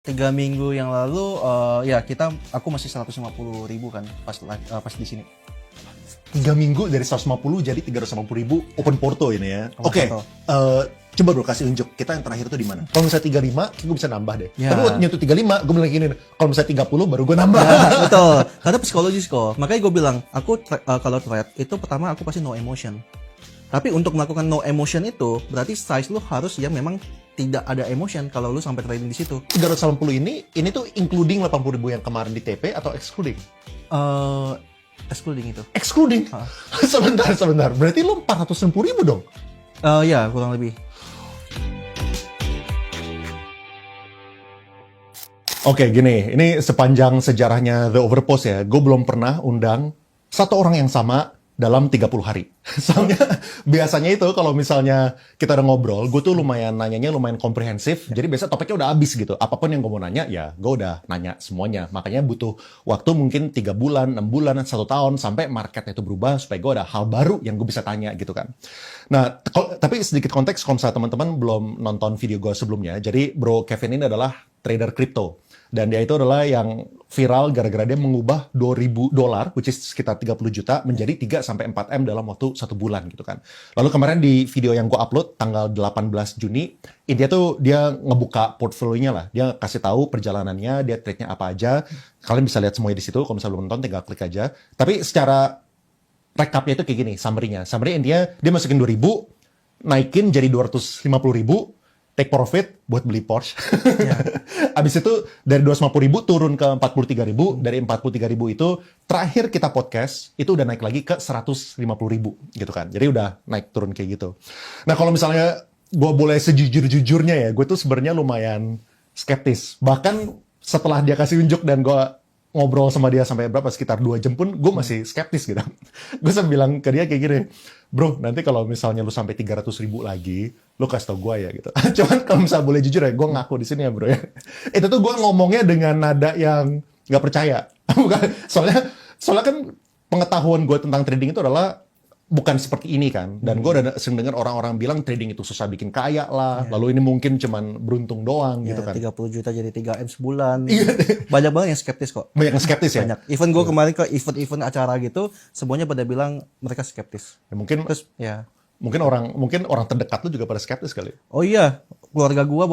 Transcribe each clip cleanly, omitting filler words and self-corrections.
3 minggu yang lalu ya aku masih 150.000 kan pas di sini. 3 minggu dari 150 jadi 380.000 open porto ini ya. Open Oke. porto. Coba bro kasih unjuk kita yang terakhir tuh di mana? Kalau misalnya 35, gue bisa nambah deh. Ya. Tapi waktu nyentuh 35, gue bilang gini, kalau misalnya 30 baru gue nambah. Ya, betul. Karena psikologis kok. Makanya gue bilang, kalau trade itu pertama aku pasti no emotion. Tapi untuk melakukan no emotion itu berarti size lu harus yang memang tidak ada emotion kalau lu sampai trading di situ. 380 ini tuh including 80.000 yang kemarin di TP atau excluding? Excluding itu. Excluding? Sebentar. Berarti lu 460.000 dong? Ya, kurang lebih. Oke, gini, ini sepanjang sejarahnya The Overpost ya, gue belum pernah undang satu orang yang sama dalam 30 hari. Soalnya biasanya itu kalau misalnya kita udah ngobrol, gue tuh nanyanya lumayan komprehensif, jadi biasa topiknya udah habis gitu. Apapun yang gue mau nanya, ya gue udah nanya semuanya. Makanya butuh waktu mungkin 3 bulan, 6 bulan, 1 tahun, sampai marketnya itu berubah, supaya gue ada hal baru yang gue bisa tanya gitu kan. Nah, tapi sedikit konteks, kalau misalnya teman-teman belum nonton video gue sebelumnya, jadi Bro Kevin ini adalah trader crypto. Dan dia itu adalah yang viral gara-gara dia mengubah $2.000, which is sekitar 30 juta, menjadi 3-4M dalam waktu 1 bulan gitu kan. Lalu kemarin di video yang gue upload tanggal 18 Juni, intinya tuh dia ngebuka portfolionya lah. Dia kasih tahu perjalanannya, dia trade-nya apa aja. Kalian bisa lihat semuanya di situ, kalau misalnya belum nonton tinggal klik aja. Tapi secara recap-nya itu kayak gini, summary-nya. Summary intinya dia masukin 2.000, naikin jadi 250.000, take profit buat beli Porsche. Ya. Abis itu dari 250.000 turun ke 43.000. Dari 43.000 itu terakhir kita podcast itu udah naik lagi ke 150.000 gitu kan. Jadi udah naik turun kayak gitu. Nah kalau misalnya gue boleh sejujur-jujurnya ya, gue tuh sebenarnya lumayan skeptis. Bahkan setelah dia kasih unjuk dan gue ngobrol sama dia sampai berapa, sekitar 2 jam pun gue masih skeptis gitu. Gue sambil bilang ke dia kayak gini, bro nanti kalau misalnya lu sampai 300.000 lagi, lu kasih tau gue ya gitu. Cuman kalau misalnya boleh jujur ya, gue ngaku di sini ya bro ya. Itu tuh gue ngomongnya dengan nada yang nggak percaya. Bukan, soalnya kan pengetahuan gue tentang trading itu adalah bukan seperti ini kan. Dan gue udah sering dengar orang-orang bilang trading itu susah bikin kaya lah. Lalu ini mungkin cuman beruntung doang gitu kan. 30 juta jadi 3M sebulan. Banyak banget yang skeptis kok. Banyak yang skeptis ya? Banyak. Even gue kemarin ke event-event acara gitu, semuanya pada bilang mereka skeptis. Ya, mungkin Terus ya. mungkin orang terdekat lu juga pada skeptis kali. Oh iya, keluarga gua,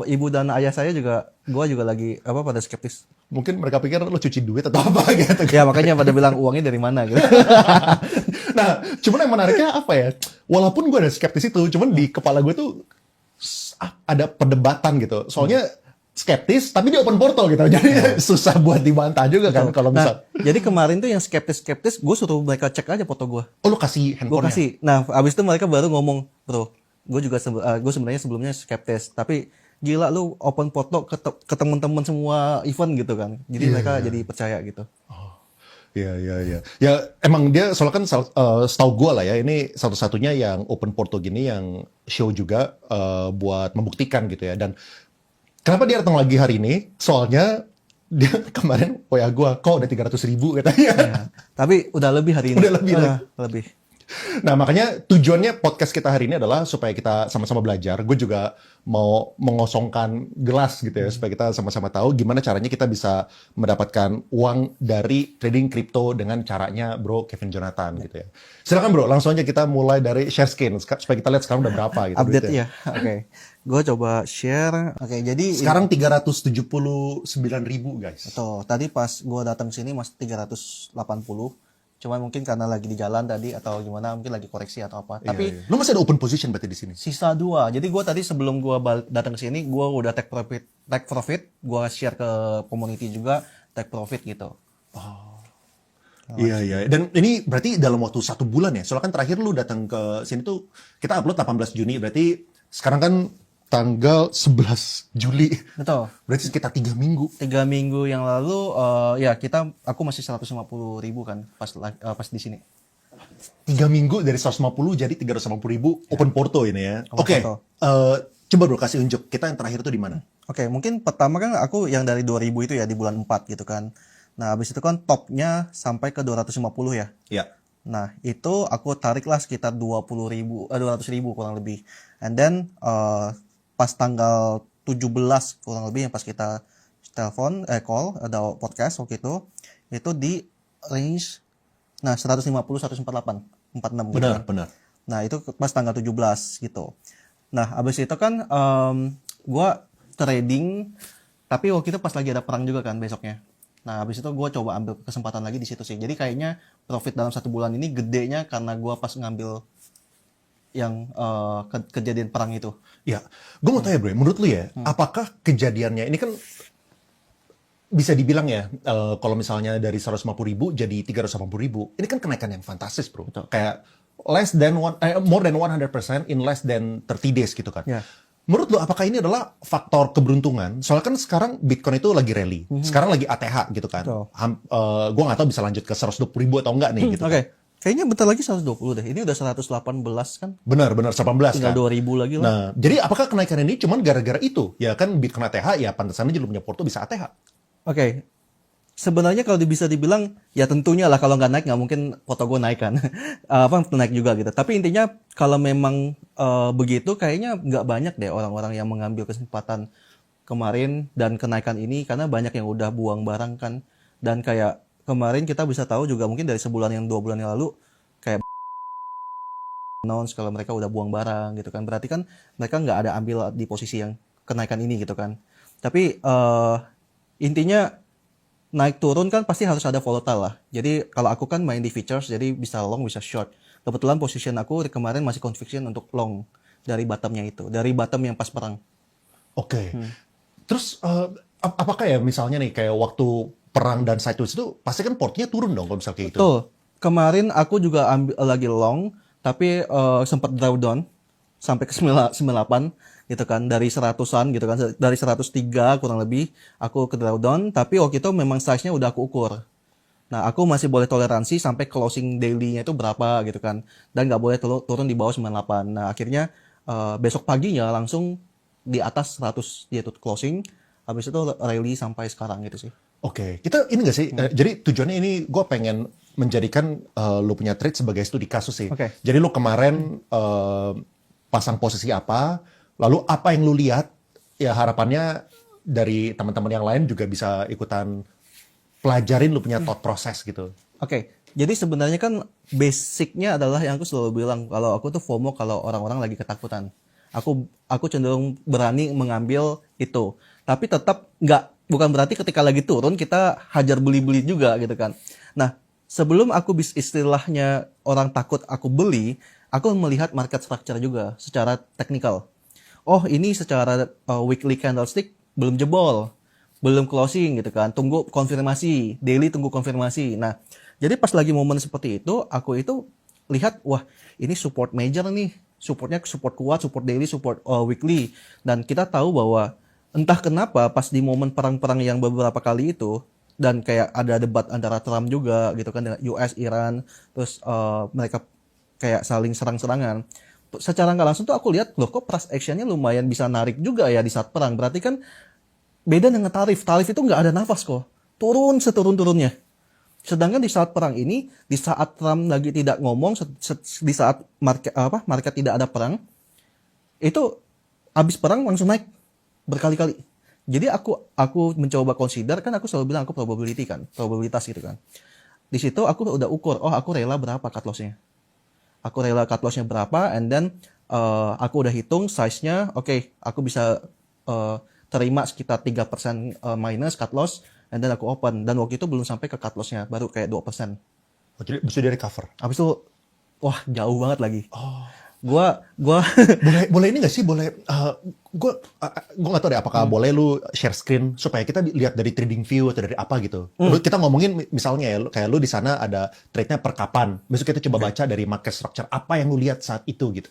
ibu dan ayah saya juga, gua juga lagi pada skeptis. Mungkin mereka pikir lu cuci duit atau apa gitu. Ya makanya pada bilang uangnya dari mana gitu. Nah, cuman yang menariknya apa ya? Walaupun gue ada skeptis itu, cuman di kepala gue tuh ada perdebatan gitu. Soalnya skeptis, tapi di open portal gitu. Jadi susah buat dibantah juga kan kalau misal. Jadi kemarin tuh yang skeptis, gue suruh mereka cek aja foto gue. Oh, lu kasih Gue handphonenya? kasih. Nah, abis itu mereka baru ngomong, bro, gue juga gue sebenarnya sebelumnya skeptis, tapi gila lu open foto ke teman-teman semua event gitu kan. Jadi mereka jadi percaya gitu. Iya. Ya emang dia soalnya kan setahu gue lah ya, ini satu-satunya yang open portal gini yang show juga buat membuktikan gitu ya. Dan kenapa dia datang lagi hari ini? Soalnya dia kemarin WA gue, kok udah 300.000 katanya. Ya. Tapi udah lebih hari ini. Udah lebih lagi. Lebih. Nah makanya tujuannya podcast kita hari ini adalah supaya kita sama-sama belajar. Gue juga mau mengosongkan gelas gitu ya, supaya kita sama-sama tahu gimana caranya kita bisa mendapatkan uang dari trading crypto dengan caranya Bro Kevin Jonathan gitu ya. Silakan bro, langsung aja kita mulai dari share skin supaya kita lihat sekarang udah berapa gitu. Update ya. Oke. Gue coba share. Oke, jadi sekarang 379.000 guys. Betul. Tadi pas gue datang sini masih 380. Cuman mungkin karena lagi di jalan tadi atau gimana, mungkin lagi koreksi atau apa. Tapi Lu masih ada open position berarti di sini? sisa 2. Jadi gue tadi sebelum gue datang ke sini, gue udah take profit, gue share ke community juga take profit gitu. Iya. Dan ini berarti dalam waktu 1 bulan ya? Soalnya kan terakhir lu datang ke sini tuh kita upload 18 Juni, berarti sekarang kan tanggal 11 Juli. Betul. Berarti sekitar 3 minggu. 3 minggu yang lalu, aku masih 150.000 kan pas di sini. 3 minggu dari 150 jadi 380.000 open porto ini ya. Oke. porto. Coba bro kasih unjuk kita yang terakhir tuh di mana? Oke, mungkin pertama kan aku yang dari 2.000 itu ya di bulan 4 gitu kan. Nah, habis itu kan topnya sampai ke 250 ya. Iya. Nah, itu aku tariklah sekitar 200.000 kurang lebih. And then pas tanggal 17 kurang lebih yang pas kita call ada podcast waktu itu di range 150 148 46 gitu Benar, kan. benar. Nah, itu pas tanggal 17 gitu. Nah, abis itu kan gua trading, tapi waktu itu pas lagi ada perang juga kan besoknya. Nah, habis itu gue coba ambil kesempatan lagi di situ sih. Jadi kayaknya profit dalam 1 bulan ini gedenya karena gue pas ngambil yang kejadian perang itu. Ya, gue mau tanya bro, menurut lu ya, apakah kejadiannya ini kan bisa dibilang ya, kalau misalnya dari 150.000 jadi 380.000, ini kan kenaikan yang fantastis bro. Betul. Kayak more than 100% in less than 30 days gitu kan. Ya. Menurut lo apakah ini adalah faktor keberuntungan? Soalnya kan sekarang Bitcoin itu lagi rally. Sekarang lagi ATH gitu kan. Betul. Gue nggak tahu bisa lanjut ke 120.000 atau enggak nih gitu Oke. kan. Kayaknya bentar lagi 120 deh. Ini udah 118 kan. Benar 18 Tinggal kan. 2.000 lagi lah. Nah, jadi apakah kenaikan ini cuman gara-gara itu? Ya kan Bitcoin ATH ya pantesan aja lu punya porto bisa ATH. Oke. Sebenarnya kalau bisa dibilang, ya tentunya lah kalau nggak naik nggak mungkin foto gue naik kan. Naik juga gitu. Tapi intinya kalau memang begitu kayaknya nggak banyak deh orang-orang yang mengambil kesempatan kemarin dan kenaikan ini karena banyak yang udah buang barang kan. Dan kayak kemarin kita bisa tahu juga mungkin dari 2 bulan yang lalu kayak announce kalau mereka udah buang barang gitu kan. Berarti kan mereka nggak ada ambil di posisi yang kenaikan ini gitu kan. Tapi intinya naik turun kan pasti harus ada volatile lah. Jadi kalau aku kan main di futures, jadi bisa long bisa short. Kebetulan position aku kemarin masih conviction untuk long dari bottomnya itu, dari bottom yang pas perang. Oke. Terus apakah ya misalnya nih kayak waktu perang dan sideways itu pasti kan portnya turun dong kalau misalnya kayak gitu. Betul. Kemarin aku juga ambil lagi long, tapi sempat drawdown sampai ke 98 gitu kan, dari 100-an gitu kan, dari 103 kurang lebih aku ke drawdown, tapi waktu itu memang size-nya udah aku ukur. Nah, aku masih boleh toleransi sampai closing daily-nya itu berapa gitu kan, dan nggak boleh turun di bawah 98. Nah, akhirnya besok paginya langsung di atas 100 dia tuh closing, habis itu rally sampai sekarang gitu sih. Oke, kita ini nggak sih? Jadi tujuannya ini gue pengen menjadikan lu punya trade sebagai studi kasus sih. Oke. Jadi lu kemarin pasang posisi apa, lalu apa yang lu lihat, ya harapannya dari teman-teman yang lain juga bisa ikutan pelajarin lu punya thought process gitu. Oke, jadi sebenarnya kan basicnya adalah yang aku selalu bilang kalau aku tuh FOMO kalau orang-orang lagi ketakutan. Aku cenderung berani mengambil itu, tapi tetap bukan berarti ketika lagi turun kita hajar beli-beli juga gitu kan. Nah, sebelum aku istilahnya orang takut aku beli, aku melihat market structure juga secara teknikal. Oh, ini secara weekly candlestick belum jebol, belum closing gitu kan. Tunggu konfirmasi, daily tunggu konfirmasi. Nah, jadi pas lagi momen seperti itu, aku itu lihat, wah, ini support major nih. Supportnya support kuat, support daily, support weekly. Dan kita tahu bahwa entah kenapa pas di momen perang-perang yang beberapa kali itu, dan kayak ada debat antara Trump juga gitu kan, dengan US, Iran, terus mereka kayak saling serang-serangan. Secara nggak langsung tuh aku lihat, loh kok price actionnya lumayan bisa narik juga ya di saat perang. Berarti kan beda dengan tarif. Tarif itu nggak ada nafas kok. Turun seturun-turunnya. Sedangkan di saat perang ini, di saat Trump lagi tidak ngomong, di saat market tidak ada perang, itu habis perang langsung naik berkali-kali. Jadi aku mencoba consider, kan aku selalu bilang aku probabilitas gitu kan. Di situ aku udah ukur, oh aku rela berapa cut loss-nya. Aku rela cut loss-nya berapa, and then aku udah hitung size-nya, oke, aku bisa terima sekitar 3% minus cut loss, and then aku open. Dan waktu itu belum sampai ke cut loss-nya, baru kayak 2%. Oh, jadi bisa dari cover. Habis itu, wah jauh banget lagi. Oh. Gua boleh ini nggak sih? Boleh, gue nggak tahu deh apakah boleh lu share screen supaya kita lihat dari trading view atau dari apa gitu. Kita ngomongin misalnya ya, kayak lu di sana ada trade-nya per kapan. Besok kita coba baca dari market structure apa yang lu lihat saat itu gitu.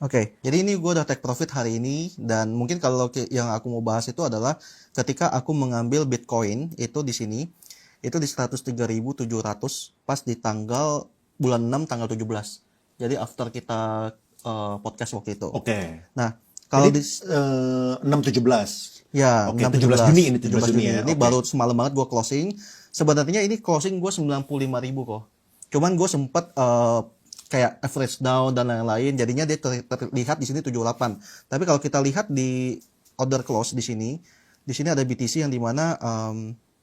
Oke, jadi ini gue udah take profit hari ini, dan mungkin kalau yang aku mau bahas itu adalah ketika aku mengambil Bitcoin itu di sini, itu di 103.700 pas di tanggal bulan 6 tanggal 17. Jadi after kita podcast waktu itu. Oke. Nah, kalau jadi, di 6-17. ya, Oke, 6, 17 Juni ini 17 Juni ya. Ini Oke. baru semalam banget gue closing. Sebenarnya ini closing gue 95.000 kok. Cuman gue sempet kayak average down dan lain-lain, jadinya dia terlihat di sini 78. Tapi kalau kita lihat di order close di sini. Di sini ada BTC yang dimana,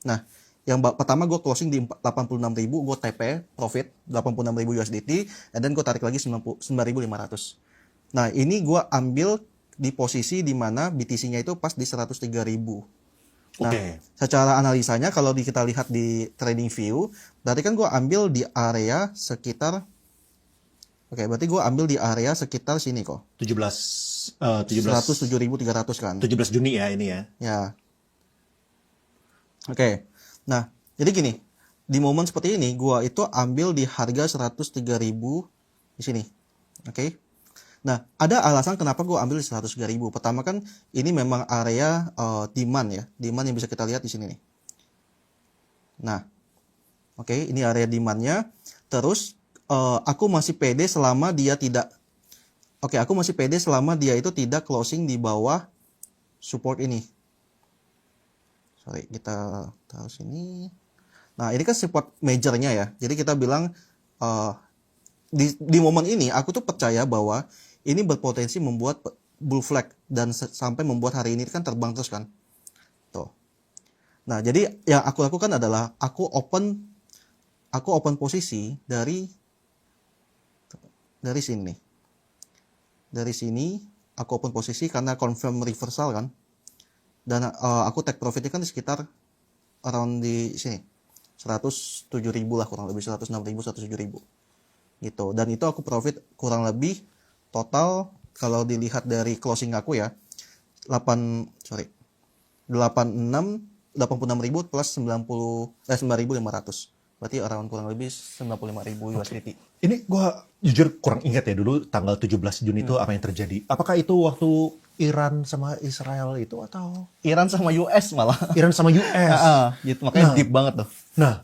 nah yang pertama gue closing di 86.000, gue TP profit 86.000 USDT, and then gue tarik lagi 9.500. Nah ini gue ambil di posisi dimana BTC-nya itu pas di 103.000. Nah, secara analisanya kalau kita lihat di trading view, berarti kan gue ambil di area sekitar, berarti gue ambil di area sekitar sini kok. 107.300 kan. 17 Juni ya ini ya. Ya. Nah, jadi gini, di momen seperti ini, gua itu ambil di harga 103.000 di sini. Nah, ada alasan kenapa gua ambil di 103.000. Pertama kan, ini memang area demand ya. Demand yang bisa kita lihat di sini nih. Nah, ini area demandnya. Terus, aku masih pede selama dia tidak, aku masih pede selama dia itu tidak closing di bawah support ini. Sorry, kita taruh sini. Nah, ini kan support majornya ya. Jadi kita bilang di momen ini aku tuh percaya bahwa ini berpotensi membuat bull flag dan sampai membuat hari ini kan terbang terus kan. Tuh. Nah, jadi yang aku lakukan adalah aku open posisi dari sini. Dari sini aku open posisi karena confirm reversal kan. Dan aku take profitnya kan di sekitar around di sini 107.000 lah, kurang lebih 106.000, 107.000 gitu. Dan itu aku profit kurang lebih total kalau dilihat dari closing aku ya 86.000 plus 9.500, berarti around kurang lebih 95.000 USDT. Ini gua jujur kurang ingat ya dulu tanggal 17 Juni itu apa yang terjadi. Apakah itu waktu Iran sama Israel itu atau Iran sama US malah. Iran sama US. Gitu, makanya deep banget tuh. Nah,